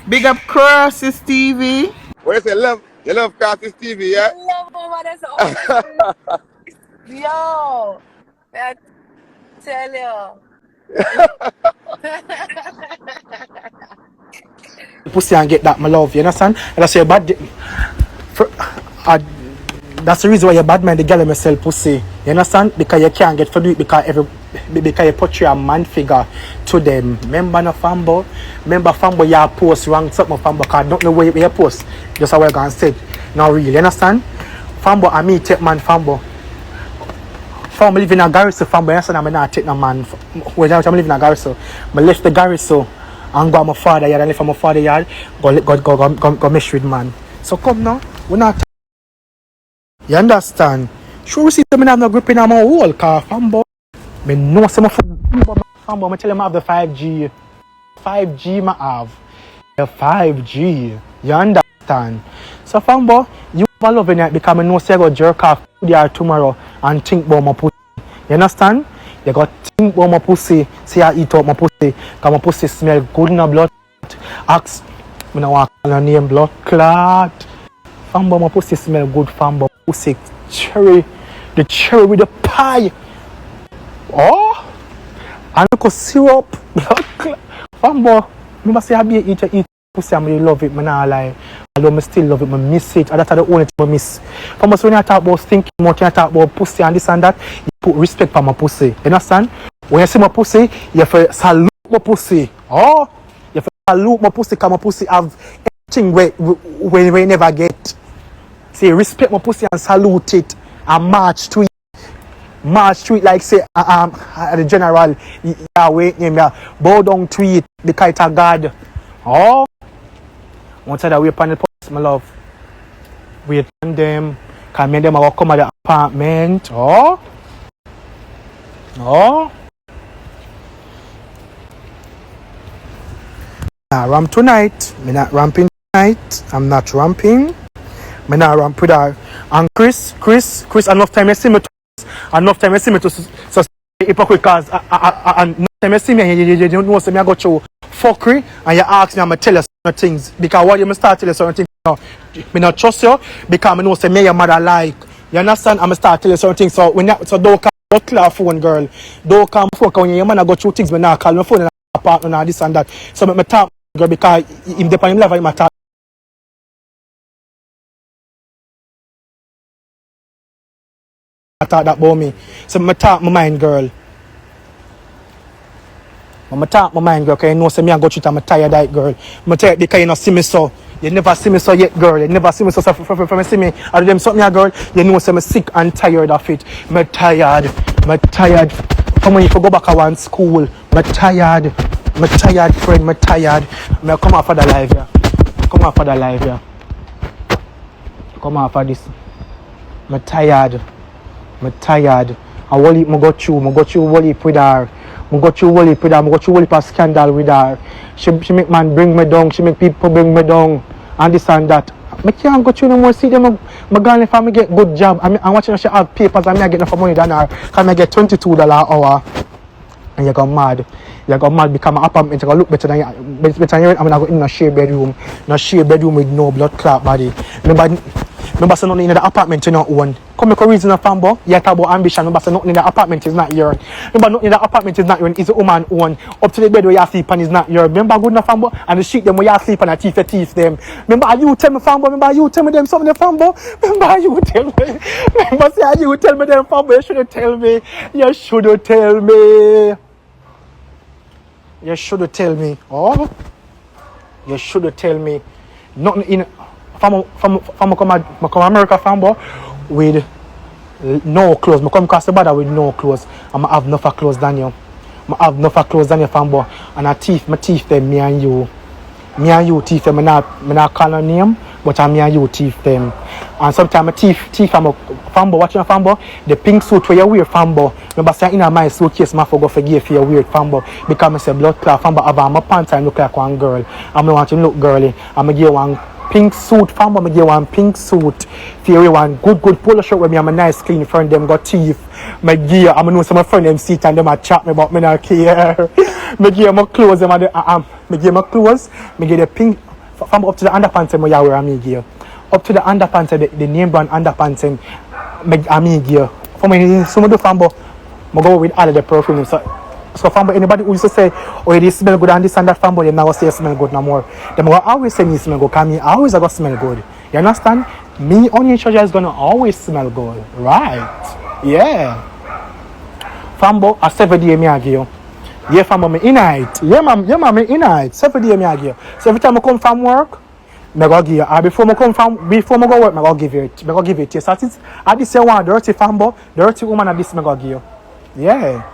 Big up Crosses TV. What you say, love? You love Curtis TV, yeah? I love over there. So, yo, I tell you. Pussy and get that, my love. You understand? And that's your bad. For, uh, that's the reason why you're bad man. The girl may sell pussy. You understand? Because you can't get for do it because you portray a man figure to them. Remember no Fambo? Remember Fambo? You post wrong something Fambo. Cause I don't know where you post. Just how we're gonna say. Now really, you understand? Fambo and me take man Fambo. Fambo live in a garrison. Fambo, you understand? I'm not take no man. When I'm living in a garrison, I left the garrison. And go to my father yard and if I'm my father yard, go mesh with man. So come now, we're not. You understand? Sure, we see them have no grip in my whole car, Fambo. I know some of Fambo, I tell them I have the 5G. 5G I have. The 5G. You understand? So Fambo, you have a love in it because I know say I go jerk off there tomorrow and think about my pussy. You understand? You got think about my pussy, see I eat up my pussy, because my pussy smell good in the blood. Ask, I don't want to name blood clot. Fambo, my pussy smell good, Fambo. Pussy cherry, the cherry with the pie. Oh, and look at syrup, blood clot. Fambo, remember say I be eat pussy, I really love it, I not lie. Although I still love it, I miss it, and that's the only thing I miss. Fambo, so when I talk about stinking mouth, when I talk about pussy and this and that, put respect for my pussy. You understand? When you see my pussy, you have to salute my pussy. Oh, you have to salute my pussy because my pussy have everything we never get. Say respect my pussy and salute it and march to it. March to it like say the general Yahweh bow down to it because it's a God. Oh, one side away upon the pussy, my love. Wait on them. Because me and them will come at the apartment. Oh. Oh. I ramp tonight. Me not ramping tonight. I'm not ramping. Me not ramp with her. And Chris, enough time you see me to so hypocrite cause and enough time you see me you don't know say me I go through fuckery and you ask me I'm tell you certain things because what you start tell you certain things now. Me not trust you because I know say me your mother like. You understand? I'm start tell you certain things so when you, so don't don't call phone, girl. Don't come phone when your man go through things. Me not call my phone and partner and this and that. So me talk, girl, because if depend him level, him talk. Talk that about me. So me talk my mind, girl. I talk my mind, girl. Because you know, say me I go through it. I'm tired of it, girl. I tell you because you not see me so. You never see me so yet, girl. You never see me so. So from see me, I do them something, girl. You know, say me sick and tired of it. Me tired. From when you go back to one school, me tired, friend, me tired. Me come out for the live, yeah. Come out for the live, yeah. Come out for this. Me tired. I will eat, I go through Wally with her. I go through Wally for scandal with her. She make man bring me down, she make people bring me down, and this and that. I can't go through no more. See them, my girl, if I get good job, I'm watching she have papers and I get enough money than her. Can I get $22 an hour? And you go mad. Become an apartment. You go look better than you. Better than you. I'm gonna go in a share bedroom. With no blood clot body. Remember, say nothing in the apartment you not own. Come make a reason of Fambo. You talk about ambition. Remember, say nothing in the apartment is not yours. Remember, nothing in the apartment is not yours. It's a woman own. Up to the bed where you sleep and is not yours. Remember, good enough Fambo. And the sheet them where you sleep and a thief them. Remember, you tell me Fambo. Remember, you tell me them something Fambo. Remember, you tell me. Remember, say you tell me them Fambo. You shouldn't tell me. You should tell me. Oh, you should tell me. Nothing in. From come America Fambo with no clothes. I come across the border with no clothes. And I have enough clothes than you. Fambo. And my teeth them, me and you teeth them. I not call no name, but me and you teeth them. And sometimes my teeth Fambo, watching a Fambo, the pink suit where you wear Fambo. Remember saying in my suitcase, I forgot to give you a weird Fambo. Because I say blood clot Fambo, I have my pants and look like one girl. And I want to look girly. I'm going to give one pink suit, Fambo, I give one pink suit. Theory one good polo shirt with me. I'm a nice clean friend. Them got teeth. My gear, I'm know some friend them sit and them a chat me about me not care. Me give my clothes. Me give my clothes. Me give the pink. Fambo up to the underpants me you wear me gear. Up to the underpants the name brand underpants me gear. For me some do Fambo I go with all of the perfume. So Fambo, anybody who used to say, oh, it smell good and this and that Fambo, they never say smell good no more. Them go always say me smell good, because me always I go smell good. You understand? Me Oniel Treasure is gonna always smell good. Right. Yeah. Fambo, a 7 day me I give you. Yeah, Fambo, me in it. Yeah, man, me in it. 7 day me I give you. So every time I come from work, me go give you. Or before I go work, me go give you. Me go give it to you. So at this year one dirty Fambo, dirty woman at this me go give you. Yeah.